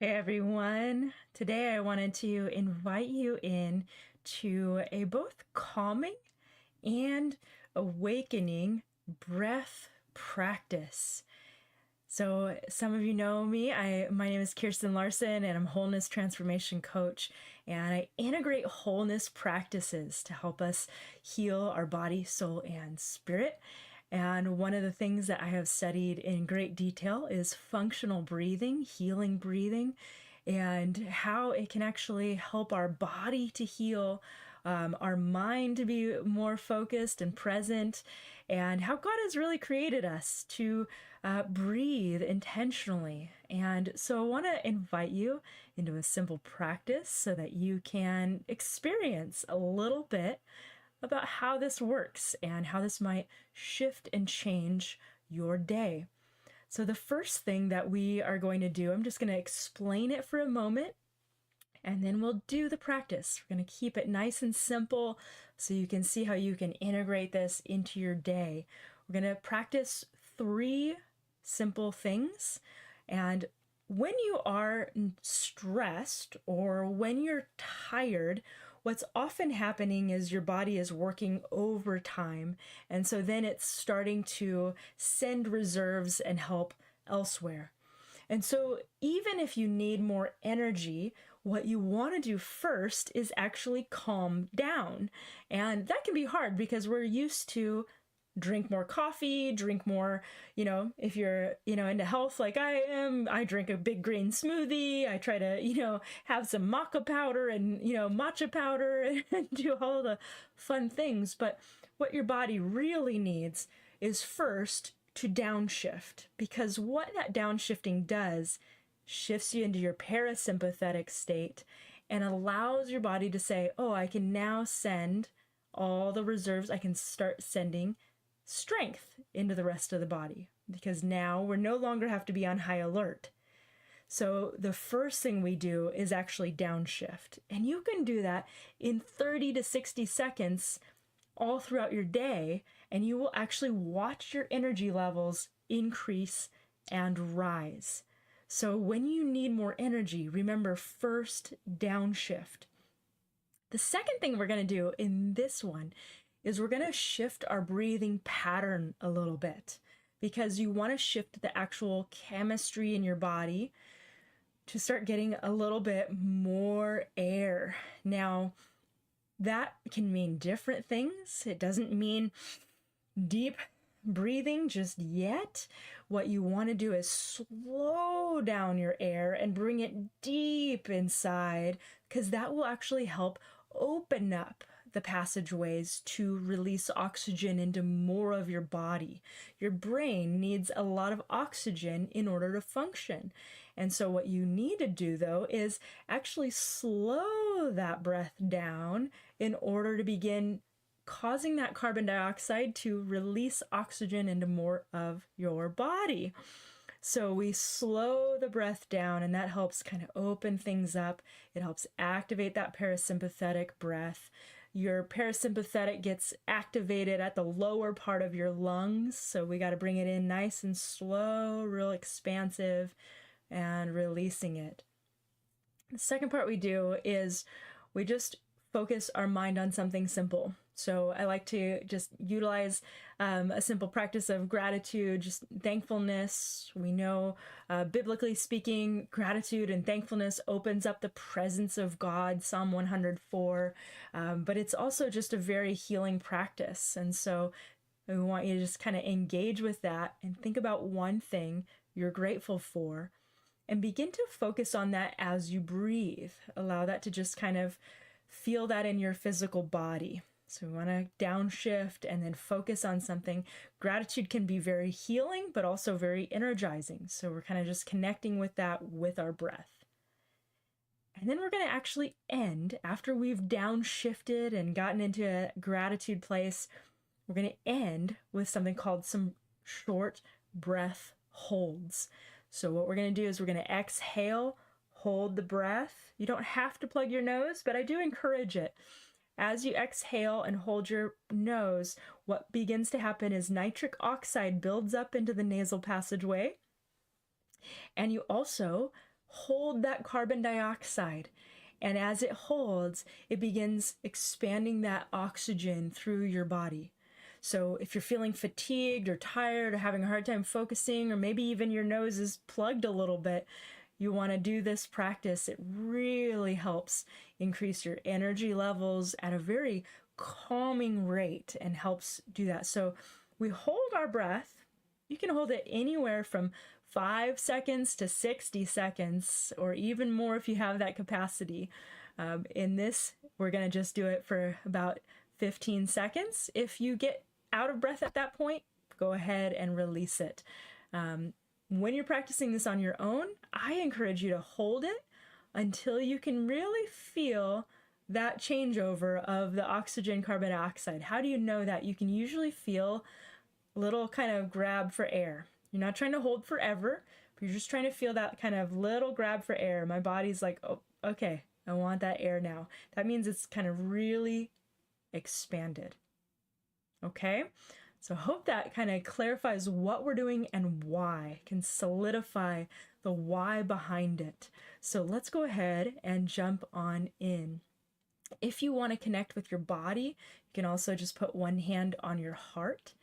Hey everyone. Today I wanted to invite you in to a both calming and awakening breath practice. So some of you know me. My name is Kirsten Larson and I'm a wholeness transformation coach, and I integrate wholeness practices to help us heal our body, soul, and spirit. And one of the things that I have studied in great detail is functional breathing, healing breathing, and how it can actually help our body to heal, our mind to be more focused and present, and how God has really created us to breathe intentionally. And so I want to invite you into a simple practice so that you can experience a little bit about how this works and how this might shift and change your day. So the first thing that we are going to do, I'm just going to explain it for a moment, and then we'll do the practice. We're going to keep it nice and simple so you can see how you can integrate this into your day. We're going to practice 3 simple things. And when you are stressed or when you're tired, what's often happening is your body is working overtime. And so then it's starting to send reserves and help elsewhere. And so even if you need more energy, what you want to do first is actually calm down. And that can be hard because we're used to drink more coffee, drink more, if you're, into health like I am, I drink a big green smoothie. I try to, have some maca powder and, matcha powder and do all the fun things. But what your body really needs is first to downshift, because what that downshifting does shifts you into your parasympathetic state and allows your body to say, oh, I can now send all the reserves. I can start sending strength into the rest of the body, because now we're no longer have to be on high alert. So the first thing we do is actually downshift, and you can do that in 30 to 60 seconds all throughout your day, and you will actually watch your energy levels increase and rise. So when you need more energy, remember, first downshift. The second thing we're going to do in this one is we're going to shift our breathing pattern a little bit, because you want to shift the actual chemistry in your body to start getting a little bit more air. Now, that can mean different things. It doesn't mean deep breathing just yet. What you want to do is slow down your air and bring it deep inside, because that will actually help open up the passageways to release oxygen into more of your body. Your brain needs a lot of oxygen in order to function. And so what you need to do, though, is actually slow that breath down in order to begin causing that carbon dioxide to release oxygen into more of your body. So we slow the breath down, and that helps kind of open things up. It helps activate that parasympathetic breath. Your parasympathetic gets activated at the lower part of your lungs, so we got to bring it in nice and slow, real expansive, and releasing it. The second part we do is we just focus our mind on something simple. So I like to just utilize a simple practice of gratitude, just thankfulness. We know, biblically speaking, gratitude and thankfulness opens up the presence of God, Psalm 104. But it's also just a very healing practice. And so we want you to just kind of engage with that and think about one thing you're grateful for, and begin to focus on that as you breathe. Allow that to just kind of feel that in your physical body. So we want to downshift and then focus on something. Gratitude can be very healing, but also very energizing. So we're kind of just connecting with that with our breath. And then we're going to actually end, after we've downshifted and gotten into a gratitude place, we're going to end with something called some short breath holds. So what we're going to do is we're going to exhale, hold the breath. You don't have to plug your nose, but I do encourage it. As you exhale and hold your nose, what begins to happen is nitric oxide builds up into the nasal passageway. And you also hold that carbon dioxide. And as it holds, it begins expanding that oxygen through your body. So if you're feeling fatigued or tired or having a hard time focusing, or maybe even your nose is plugged a little bit, you want to do this practice. It really helps increase your energy levels at a very calming rate and helps do that. So we hold our breath. You can hold it anywhere from 5 seconds to 60 seconds, or even more if you have that capacity. In this, we're going to just do it for about 15 seconds. If you get out of breath at that point, go ahead and release it. When you're practicing this on your own, I encourage you to hold it until you can really feel that changeover of the oxygen carbon dioxide. How do you know that? You can usually feel a little kind of grab for air. You're not trying to hold forever, but you're just trying to feel that kind of little grab for air. My body's like, oh, okay, I want that air now. That means it's kind of really expanded. Okay? So I hope that kind of clarifies what we're doing and why, can solidify the why behind it. So let's go ahead and jump on in. If you want to connect with your body, you can also just put one hand on your heart.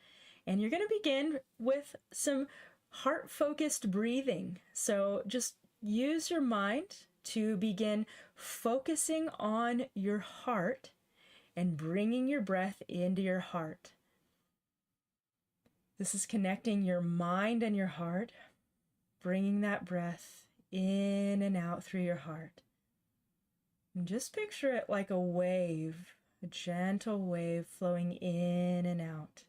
And you're going to begin with some heart-focused breathing. So just use your mind to begin focusing on your heart and bringing your breath into your heart. This is connecting your mind and your heart, bringing that breath in and out through your heart. And just picture it like a wave, a gentle wave flowing in and out.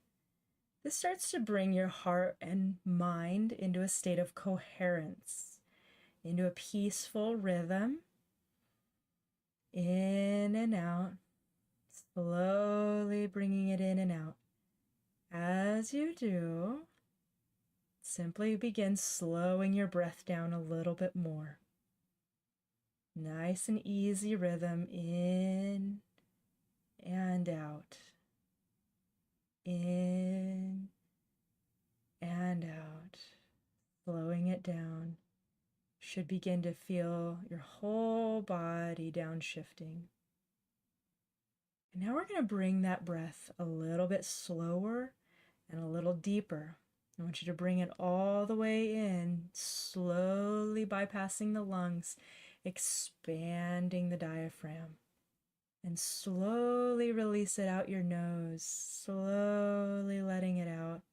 This starts to bring your heart and mind into a state of coherence, into a peaceful rhythm, in and out, slowly bringing it in and out. As you do, simply begin slowing your breath down a little bit more. Nice and easy rhythm, in and out. In and out, slowing it down. Should begin to feel your whole body downshifting. And now we're going to bring that breath a little bit slower and a little deeper. I want you to bring it all the way in, slowly bypassing the lungs, expanding the diaphragm. And slowly release it out your nose, slowly letting it out,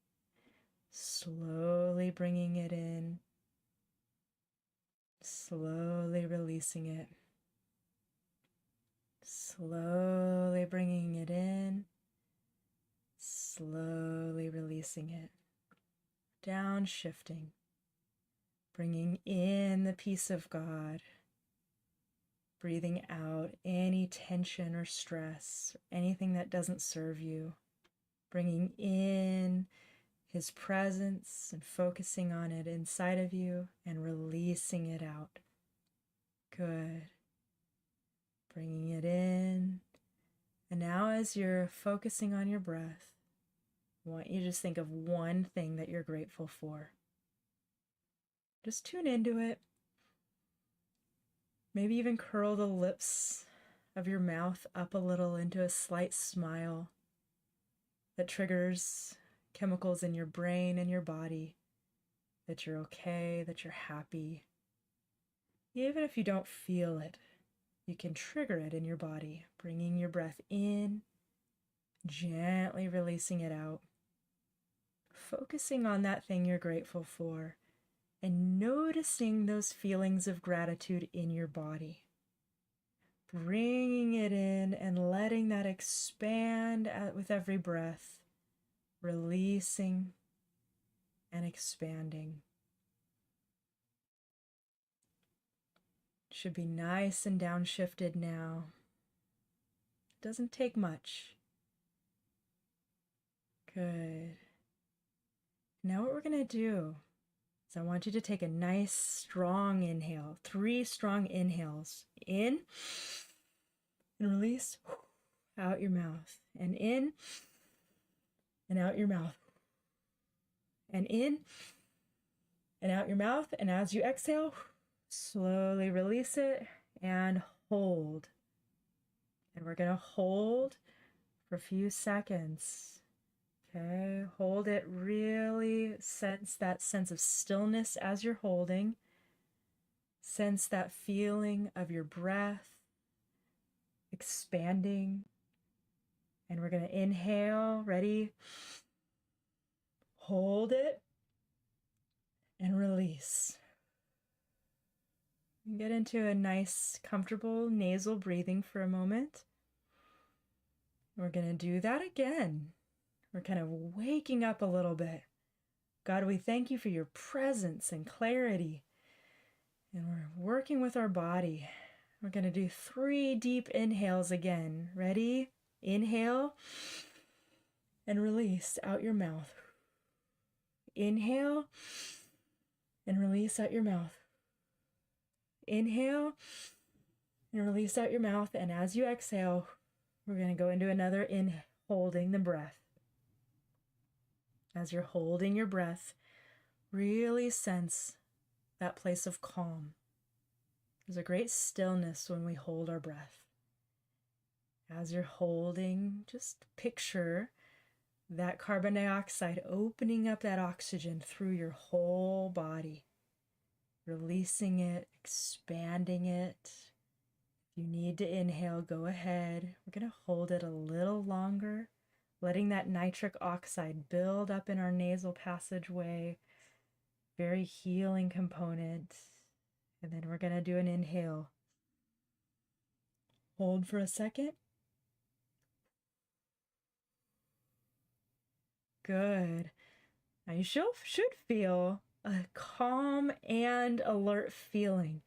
slowly bringing it in, slowly releasing it, slowly bringing it in, slowly releasing it, downshifting, bringing in the peace of God. Breathing out any tension or stress, or anything that doesn't serve you. Bringing in His presence and focusing on it inside of you and releasing it out. Good. Bringing it in. And now as you're focusing on your breath, I want you to just think of one thing that you're grateful for. Just tune into it. Maybe even curl the lips of your mouth up a little into a slight smile that triggers chemicals in your brain and your body, that you're okay, that you're happy. Even if you don't feel it, you can trigger it in your body, bringing your breath in, gently releasing it out, focusing on that thing you're grateful for, and noticing those feelings of gratitude in your body. Bringing it in and letting that expand with every breath, releasing and expanding. Should be nice and downshifted now. Doesn't take much. Good. Now what we're going to do, so I want you to take a nice strong inhale, 3 strong inhales. In and release out your mouth. And in and out your mouth. And in and out your mouth. And as you exhale, Slowly release it and hold. And we're going to hold for a few seconds. Okay, hold it. Really sense that sense of stillness as you're holding. Sense that feeling of your breath expanding. And we're going to inhale. Ready? Hold it and release. Get into a nice, comfortable nasal breathing for a moment. We're going to do that again. We're kind of waking up a little bit. God, we thank you for your presence and clarity. And we're working with our body. We're going to do 3 deep inhales again. Ready? Inhale and release out your mouth. Inhale and release out your mouth. Inhale and release out your mouth. And as you exhale, we're going to go into another inhale, holding the breath. As you're holding your breath, really sense that place of calm. There's a great stillness when we hold our breath. As you're holding, just picture that carbon dioxide opening up that oxygen through your whole body, releasing it, expanding it. If you need to inhale, go ahead. We're going to hold it a little longer, letting that nitric oxide build up in our nasal passageway. Very healing component. And then we're going to do an inhale. Hold for a second. Good. Now you should feel a calm and alert feeling.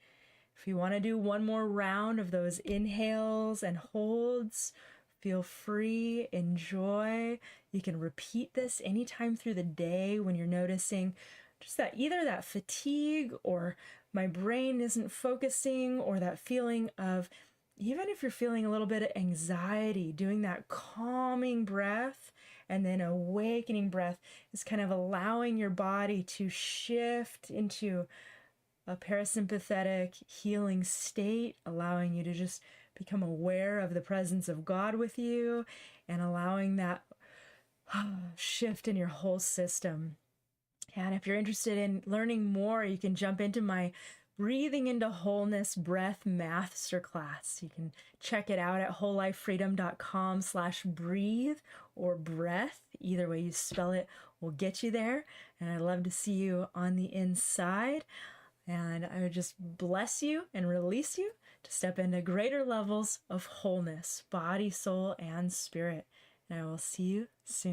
If you want to do one more round of those inhales and holds, feel free, enjoy. You can repeat this anytime through the day when you're noticing just that either that fatigue or my brain isn't focusing, or that feeling of, even if you're feeling a little bit of anxiety, doing that calming breath and then awakening breath is kind of allowing your body to shift into a parasympathetic healing state, allowing you to just become aware of the presence of God with you and allowing that shift in your whole system. And if you're interested in learning more, you can jump into my Breathing into Wholeness Breath Masterclass. You can check it out at wholelifefreedom.com/breathe or breath. Either way you spell it will get you there. And I'd love to see you on the inside. And I would just bless you and release you to step into greater levels of wholeness, body, soul, and spirit. And I will see you soon.